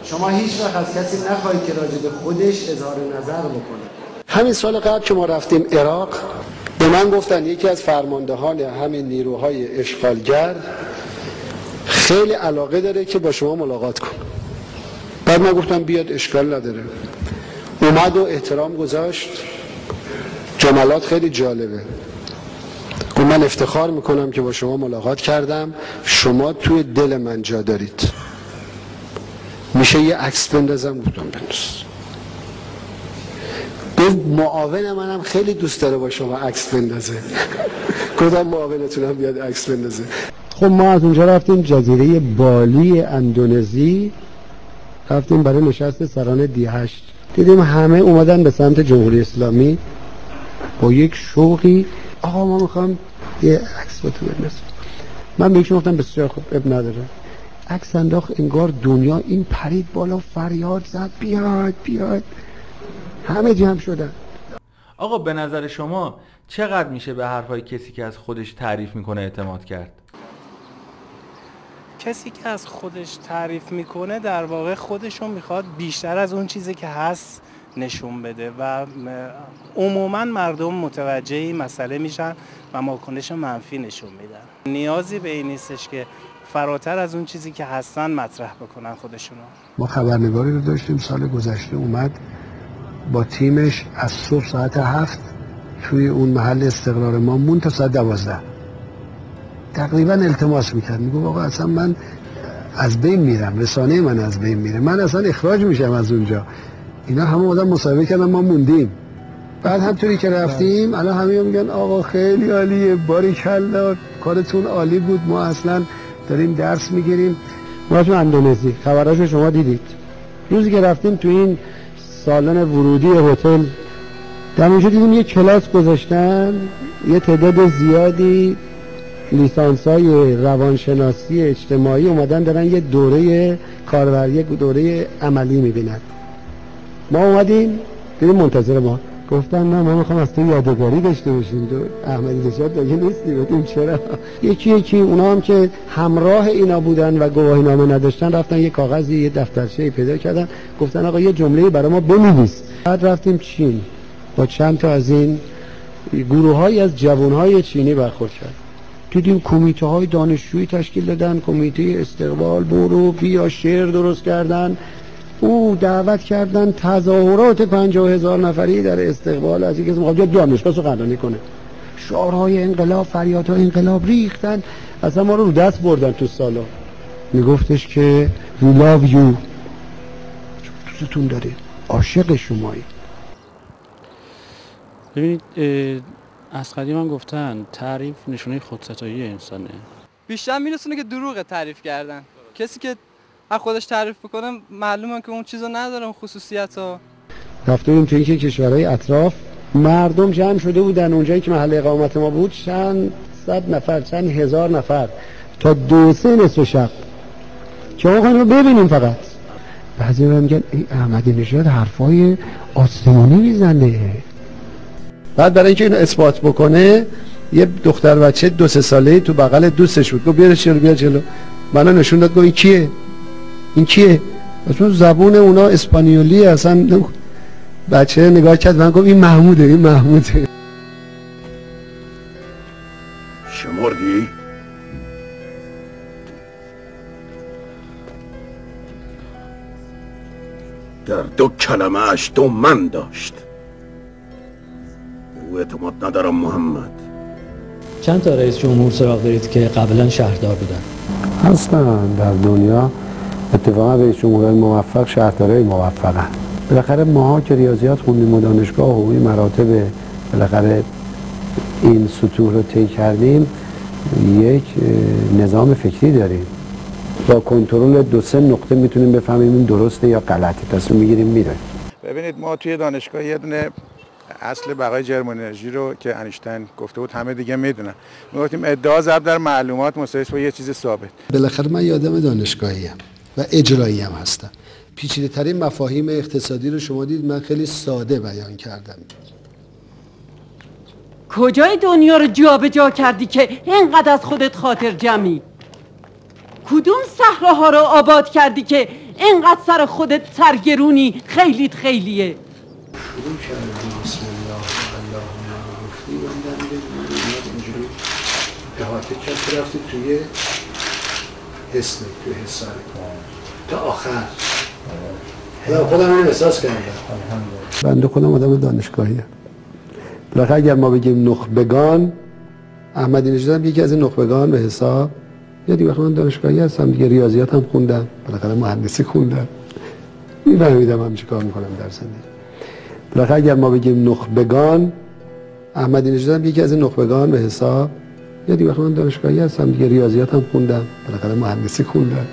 شما هیچ وقت از کسی نخواهید که راجع به خودش اظهار نظر بکنه. همین سال قبل که ما رفتیم عراق، به من گفتن یکی از فرماندهان همین نیروهای اشغالگر خیلی علاقه داره که با شما ملاقات کنه. بعد من گفتم بیاد، اشکال نداره. اومد و احترام گذاشت. جملات خیلی جالبه. من افتخار میکنم که با شما ملاقات کردم، شما توی دل من جا دارید. میشه یه عکس بندازم؟ گفتم بنداز. گفت معاون منم خیلی دوست داره با شما عکس بندازه. گفتم معاونتونم بیاد عکس بندازه. خب ما از اونجا رفتیم جزیره بالی اندونزی، رفتیم برای نشست سران دی8. دیدیم همه اومدن به سمت جمهوری اسلامی با یک شوقی، آقا ما میخوام یه عکس با تو بندازیم. من بهش گفتم بسیار خوب، اب نداره. عکس انداخت، انگار دنیا این پرید بالا، فریاد زد بیاد بیاد. همه جمع شدن. آقا به نظر شما چقدر میشه به حرفای کسی که از خودش تعریف میکنه اعتماد کرد؟ کسی که از خودش تعریف میکنه در واقع خودشون میخواد بیشتر از اون چیزی که هست نشون بده و عموما مردم متوجه این مسئله میشن و واکنش منفی نشون میدن. نیازی به این نیستش که فراتر از اون چیزی که هستن مطرح بکنن خودشونو. ما خبرنگاری رو داشتیم سال گذشته، اومد با تیمش از صبح ساعت 7 توی اون محل استقرار ما مون تا ساعت 12. تقریبا التماس میکرد، میگو آقا اصلا من از بین میرم، رسانه من از بین میره، من اصلا اخراج میشم از اونجا. اینا همه آدم مصاحبه کردن، ما موندیم. بعد همطوری که رفتیم الان همه میگن آقا خیلی عالیه، باریکلا، کارتون عالی بود، ما اصلا داریم درس میگیریم. ما تو اندونزی خبراشو شما دیدید. روزی که رفتیم تو این سالن ورودی هتل، در اونجا دیدیم یه کلاس گذاشتن، یه تعداد زیادی لیسانس‌های روانشناسی اجتماعی اومدن دارن یه دوره کاربری، یه دوره عملی میبینن. ما اومدیم دیدیم منتظر ما، گفتن نه ما میخوام از تو یادگاری داشته باشیم، تو احمدی نژاد دیگه نیستی. گفتیم چرا؟ یکی اونا هم که همراه اینا بودن و گواهی نامه نداشتن رفتن یه کاغذی، یه دفترچه‌ای پیدا کردن، گفتن آقا یه جمله‌ای برای ما بنویس. بعد رفتیم چین، با چند تا از این گروه‌های از جوان‌های چینی برخورد کردیم. دیدیم کمیته‌های دانشجویی تشکیل دادن، کمیته استقبال، برو بیا، شعر درست کردن، دعوت کردن تظاهرات 50,000 نفری در استقبال از اینکه می‌خواد دانشگاه سخنرانی کنه. شعارهای انقلاب، فریادهای انقلاب ریختن، اصلا ما رو دست بردن تو سالن. میگفتش که we love you، دوستتون داره، عاشق شمایی. ببینید از قدیم هم گفتن تعریف نشونه خودستایی انسانه. بیشتر میرسونه که دروغ تعریف کردن. کسی که از خودش تعریف بکنه معلومه که اون چیزو نداره، اون خصوصیتو. رفتیم توی این کشورهای اطراف، مردم جمع شده بودن اونجایی که محل اقامت ما بود، چند صد نفر، چند هزار نفر، تا 2-3 نصف شب که آقا اینو ببینیم. فقط بعضی میگن ای احمدی نژاد حرفای آسمانی میزنه. بعد برای اینکه اینو اثبات بکنه یه دختر بچه 2-3 ساله‌ای تو بغل دوستش بود، گفت بیا جلو. منو نشون داد، گفت این کیه؟ اصلا زبون اونا اسپانیولی، اصلا بچه نگاه کرد من گفت این محموده. شمردی؟ در 2 کلمه‌اش 2 من داشت. او اعتماد ندارم محمد. چند تا رئیس جمهور سراغ دارید که قبلا شهردار بودن؟ هستن در دنیا، اتفاقا رئیس جمهورهای موفق شهردارای موفقن. بالاخره ماها که ریاضیات خوندیم و دانشگاه و این مراتب بالاخره این سطوح رو طی کردیم، یک نظام فکری داریم. با کنترل 2-3 نقطه میتونیم بفهمیم این درسته یا غلطه، تصمیم میگیریم میره. ببینید ما توی دانشگاه یه دونه اصل بقای جرم انرژی رو که انیشتین گفته بود همه دیگه میدونن، میگفتیم ادعا ضرب در معلومات مساوی با یه چیز ثابت. بالاخره من یادم دانشگاهیم و اجرایی هم هستم. پیچیده ترین مفاهیم اقتصادی رو شما دید من خیلی ساده بیان کردم. کجای دنیا رو جابجا کردی که اینقدر از خودت خاطر جمعی؟ کدوم صحراها رو آباد کردی که اینقدر سر خودت سرگرونی، خیلیت خیلیه. شروع کردم بسم الله اللهم گفتی من در اینجوری احاطه کرد رفتی توی حسن، توی حسن تا آخر خودم این احساس کردم. بنده خودم آدم دانشگاهیه. بالاخره اگر ما بگیم نخبگان، احمدی نژاد هم یکی از این نخبگان به حساب. یا دیگه من دانشگاهی هستم دیگه، ریاضیات هم خوندم، بالاخره مهندسی خوندم، میفهمیدم هم چی کار میکنم در زندگی. بالاخره اگر ما بگیم نخبگان، احمدی نژاد هم یکی از این نخبگان به حساب. یا دیگه من دانشگاهی هستم دیگه، ریاضیات هم خوندم، بالاخره مهندسی خوندم،